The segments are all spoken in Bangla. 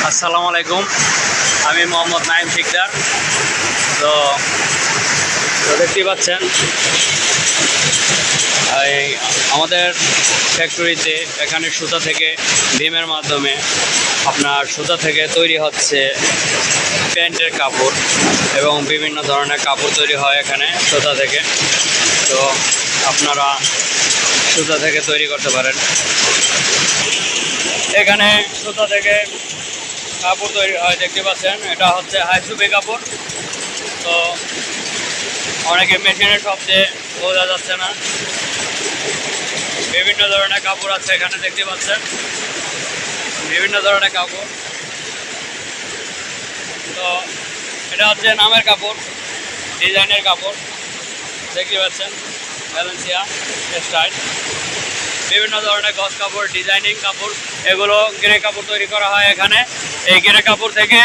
আসসালামু আলাইকুম, আমি মোহাম্মদ নাইম শিকদার। তো দেখতেই পাচ্ছেন এই আমাদের ফ্যাক্টরিতে এখানে সুতা থেকে ভীমের মাধ্যমে আপনার সুতা থেকে তৈরি হচ্ছে প্যান্টের কাপড় এবং বিভিন্ন ধরনের কাপড় তৈরি হয় এখানে সুতা থেকে। তো আপনারা সুতা থেকে তৈরি করতে পারেন। এখানে সুতা থেকে কাপড় তৈরি হয়, দেখতে পাচ্ছেন এটা হচ্ছে হাইসুপি কাপড়। তো অনেকে মেশিনের শব্দে বোঝা যাচ্ছে না, বিভিন্ন ধরনের কাপড় আছে এখানে, দেখতে পাচ্ছেন বিভিন্ন ধরনের কাপড়। তো এটা হচ্ছে নামের কাপড়, ডিজাইনের কাপড়, দেখতে পাচ্ছেন ভ্যালেন্সিয়া স্টাইল। বিভিন্ন ধরনের গজ কাপড়, ডিজাইনিং কাপড়, এগুলো গেরে কাপড় তৈরি করা হয় এখানে। এই গেরে কাপড় থেকে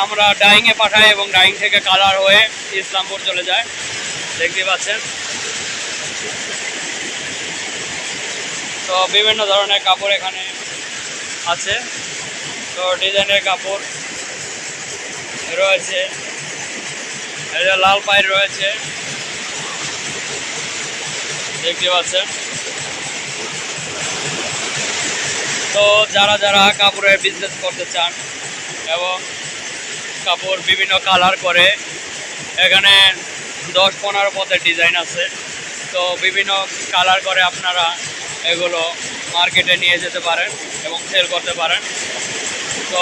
আমরা ডাইংয়ে পাঠাই এবং ডাইং থেকে কালার হয়ে ইসলামপুর চলে যায়, দেখতে পাচ্ছেন। তো বিভিন্ন ধরনের কাপড় এখানে আছে। তো ডিজাইনের কাপড় রয়েছে, এটা লাল পায়ের রয়েছে, দেখতে পাচ্ছেন। তো যারা কাপড়ের বিজনেস করতে চান এবং কাপড় বিভিন্ন কালার করে, এখানে 10-15 পদের ডিজাইন আছে। তো বিভিন্ন কালার করে আপনারা এগুলো মার্কেটে নিয়ে যেতে পারেন এবং সেল করতে পারেন। তো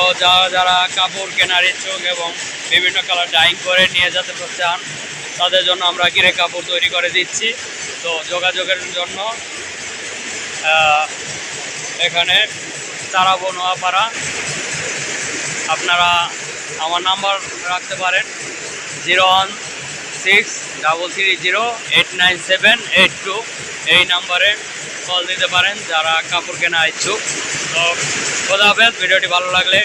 যারা কাপড় কেনার ইচ্ছুক এবং বিভিন্ন কালার ডাইং করে নিয়ে যেতে চান, তাদের জন্য আমরা গিরে কাপড় তৈরি করে দিচ্ছি। তো যোগাযোগের জন্য এখানে তারাবো নোয়াপাড়া, আপনারা আমার নাম্বার রাখতে পারেন 01633089782। এই নাম্বারে কল দিতে পারেন যারা কাপড় কেনা ইচ্ছুক। তো খোদা হাফেজ। ভিডিওটি ভালো লাগলে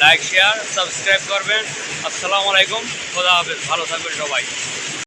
লাইক, শেয়ার, সাবস্ক্রাইব করবেন। আসসালামু আলাইকুম, খোদা হাফেজ, ভালো থাকবেন সবাই।